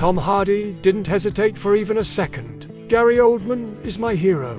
Tom Hardy didn't hesitate for even a second. Gary Oldman is my hero.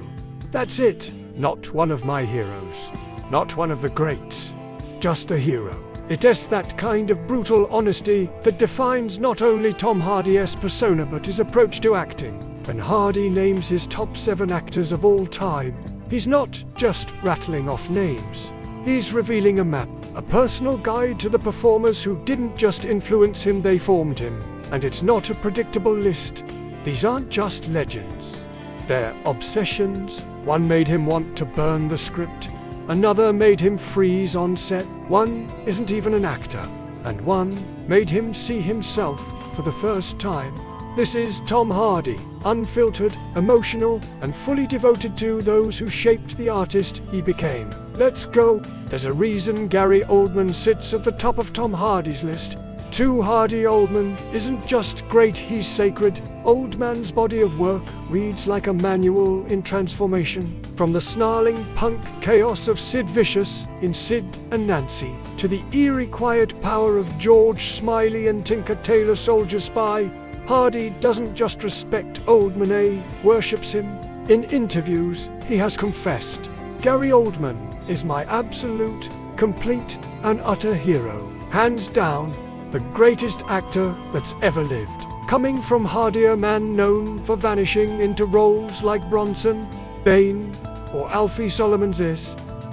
That's it. Not one of my heroes. Not one of the greats. Just a hero. It is that kind of brutal honesty that defines not only Tom Hardy's persona but his approach to acting. When Hardy names his top 7 actors of all time, he's not just rattling off names. He's revealing a map, a personal guide to the performers who didn't just influence him, they formed him. And it's not a predictable list. These aren't just legends. They're obsessions. One made him want to burn the script. Another made him freeze on set. One isn't even an actor. And one made him see himself for the first time. This is Tom Hardy, unfiltered, emotional, and fully devoted to those who shaped the artist he became. Let's go. There's a reason Gary Oldman sits at the top of Tom Hardy's list. To Hardy, Oldman isn't just great, he's sacred. Oldman's body of work reads like a manual in transformation. From the snarling punk chaos of Sid Vicious in Sid and Nancy, to the eerie quiet power of George Smiley and Tinker Tailor Soldier Spy, Hardy doesn't just respect Oldman, he worships him. In interviews, he has confessed, Gary Oldman is my absolute, complete, and utter hero. Hands down, the greatest actor that's ever lived. Coming from Hardy, a man known for vanishing into roles like Bronson, Bane, or Alfie Solomon's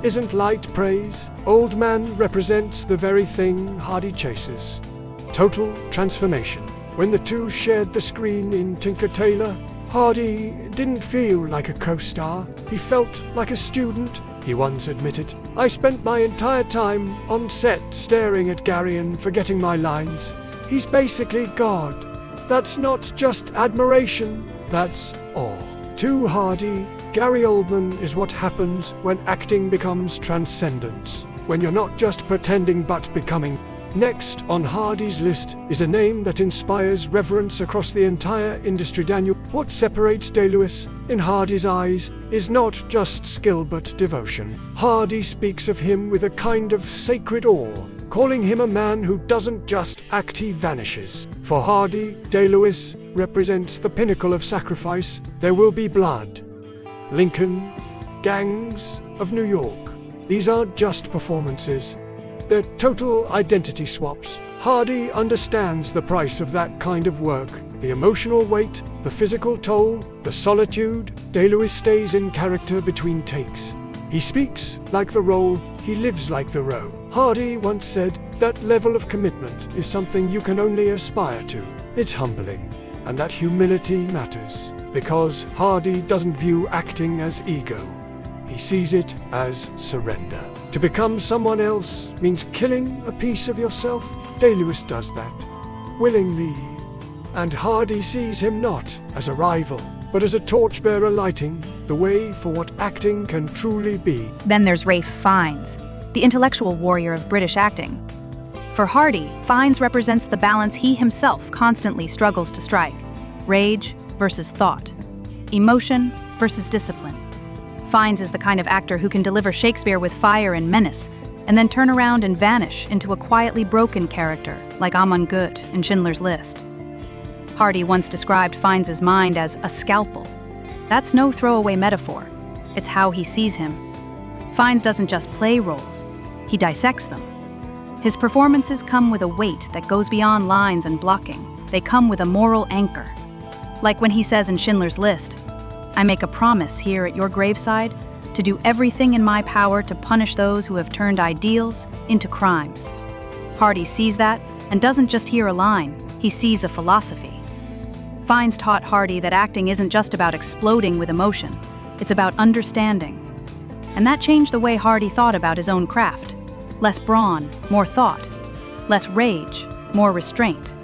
isn't light praise. Oldman represents the very thing Hardy chases. Total transformation. When the two shared the screen in Tinker Tailor, Hardy didn't feel like a co-star. He felt like a student. He once admitted, I spent my entire time on set staring at Gary and forgetting my lines. He's basically God. That's not just admiration, that's awe. To Hardy, Gary Oldman is what happens when acting becomes transcendent. When you're not just pretending but becoming. Next on Hardy's list is a name that inspires reverence across the entire industry. Daniel. What separates Day-Lewis, in Hardy's eyes, is not just skill but devotion. Hardy speaks of him with a kind of sacred awe, calling him a man who doesn't just act, he vanishes. For Hardy, Day-Lewis represents the pinnacle of sacrifice. There will be blood. Lincoln, Gangs of New York. These aren't just performances. They're total identity swaps. Hardy understands the price of that kind of work, the emotional weight, the physical toll, the solitude. Day-Lewis stays in character between takes. He speaks like the role, he lives like the role. Hardy once said, that level of commitment is something you can only aspire to. It's humbling, and that humility matters, because Hardy doesn't view acting as ego. He sees it as surrender. To become someone else means killing a piece of yourself. Day-Lewis does that, willingly. And Hardy sees him not as a rival, but as a torchbearer lighting the way for what acting can truly be. Then there's Ralph Fiennes, the intellectual warrior of British acting. For Hardy, Fiennes represents the balance he himself constantly struggles to strike. Rage versus thought. Emotion versus discipline. Fiennes is the kind of actor who can deliver Shakespeare with fire and menace, and then turn around and vanish into a quietly broken character, like Amon Gut in Schindler's List. Hardy once described Fiennes' mind as a scalpel. That's no throwaway metaphor. It's how he sees him. Fiennes doesn't just play roles, he dissects them. His performances come with a weight that goes beyond lines and blocking. They come with a moral anchor. Like when he says in Schindler's List, I make a promise here at your graveside to do everything in my power to punish those who have turned ideals into crimes. Hardy sees that and doesn't just hear a line, he sees a philosophy. Fiennes taught Hardy that acting isn't just about exploding with emotion, it's about understanding. And that changed the way Hardy thought about his own craft. Less brawn, more thought. Less rage, more restraint.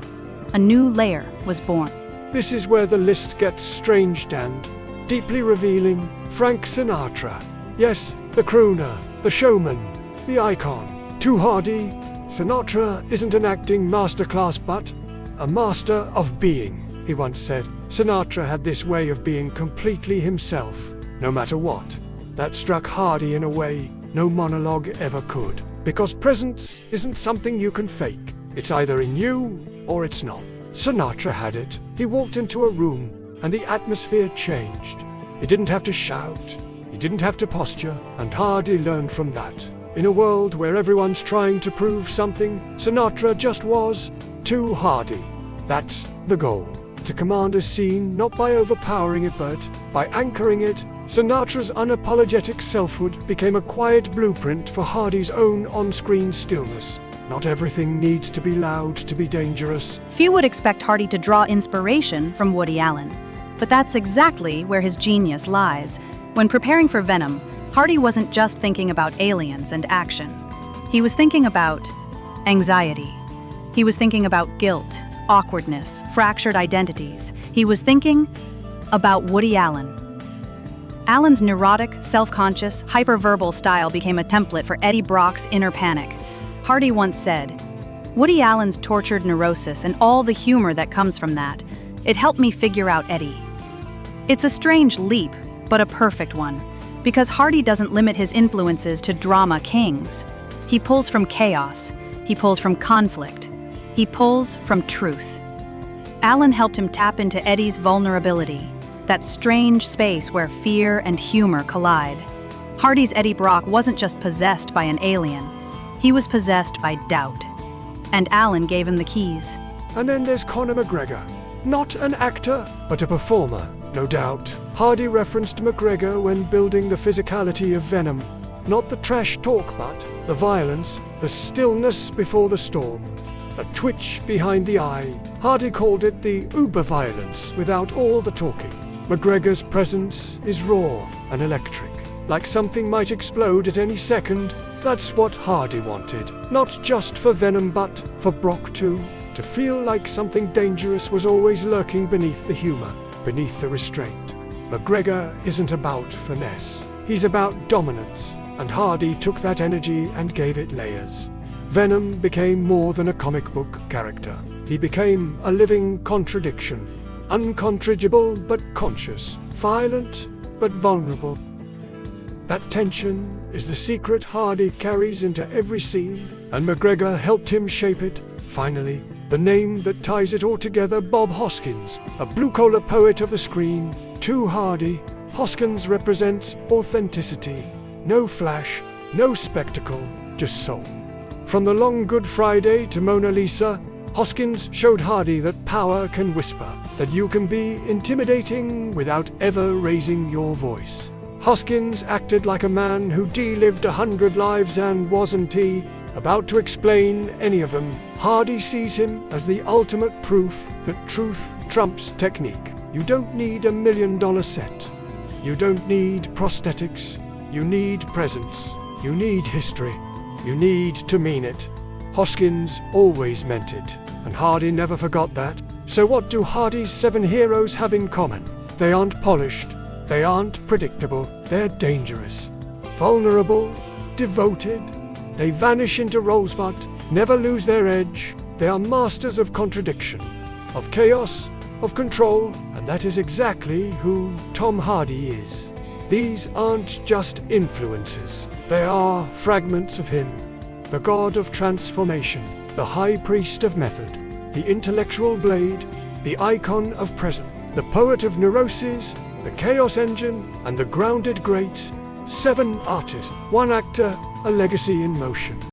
A new layer was born. This is where the list gets strange and deeply revealing. Frank Sinatra. Yes, the crooner, the showman, the icon. To Hardy, Sinatra isn't an acting masterclass but a master of being, he once said. Sinatra had this way of being completely himself, no matter what. That struck Hardy in a way no monologue ever could. Because presence isn't something you can fake. It's either in you or it's not. Sinatra had it. He walked into a room, and the atmosphere changed. He didn't have to shout. He didn't have to posture, and Hardy learned from that. In a world where everyone's trying to prove something, Sinatra just was too Hardy. That's the goal. To command a scene not by overpowering it but by anchoring it. Sinatra's unapologetic selfhood became a quiet blueprint for Hardy's own on-screen stillness. Not everything needs to be loud to be dangerous. Few would expect Hardy to draw inspiration from Woody Allen. But that's exactly where his genius lies. When preparing for Venom, Hardy wasn't just thinking about aliens and action. He was thinking about anxiety. He was thinking about guilt, awkwardness, fractured identities. He was thinking about Woody Allen. Allen's neurotic, self-conscious, hyperverbal style became a template for Eddie Brock's inner panic. Hardy once said, "Woody Allen's tortured neurosis and all the humor that comes from that, it helped me figure out Eddie." It's a strange leap, but a perfect one, because Hardy doesn't limit his influences to drama kings. He pulls from chaos. He pulls from conflict. He pulls from truth. Allen helped him tap into Eddie's vulnerability, that strange space where fear and humor collide. Hardy's Eddie Brock wasn't just possessed by an alien. He was possessed by doubt. And Allen gave him the keys. And then there's Conor McGregor. Not an actor, but a performer, no doubt. Hardy referenced McGregor when building the physicality of Venom. Not the trash talk, but the violence, the stillness before the storm. A twitch behind the eye. Hardy called it the uber-violence without all the talking. McGregor's presence is raw and electric, like something might explode at any second. That's what Hardy wanted, not just for Venom but for Brock too. To feel like something dangerous was always lurking beneath the humor, beneath the restraint. McGregor isn't about finesse, he's about dominance, and Hardy took that energy and gave it layers. Venom became more than a comic book character. He became a living contradiction. Uncontradible but conscious, violent but vulnerable. That tension is the secret Hardy carries into every scene, and McGregor helped him shape it. Finally, the name that ties it all together, Bob Hoskins, a blue-collar poet of the screen. To Hardy, Hoskins represents authenticity. No flash, no spectacle, just soul. From The Long Good Friday to Mona Lisa, Hoskins showed Hardy that power can whisper, that you can be intimidating without ever raising your voice. Hoskins acted like a man who lived 100 lives and wasn't he about to explain any of them. Hardy sees him as the ultimate proof that truth trumps technique. You don't need $1 million set. You don't need prosthetics. You need presence. You need history. You need to mean it. Hoskins always meant it, and Hardy never forgot that. So what do Hardy's 7 heroes have in common? They aren't polished. They aren't predictable. They're dangerous. Vulnerable. Devoted. They vanish into roles but never lose their edge. They are masters of contradiction, of chaos, of control, and that is exactly who Tom Hardy is. These aren't just influences. They are fragments of him. The god of transformation, the high priest of method, the intellectual blade, the icon of present, the poet of neuroses, the chaos engine, and the grounded great. 7 artists, 1 actor, a legacy in motion.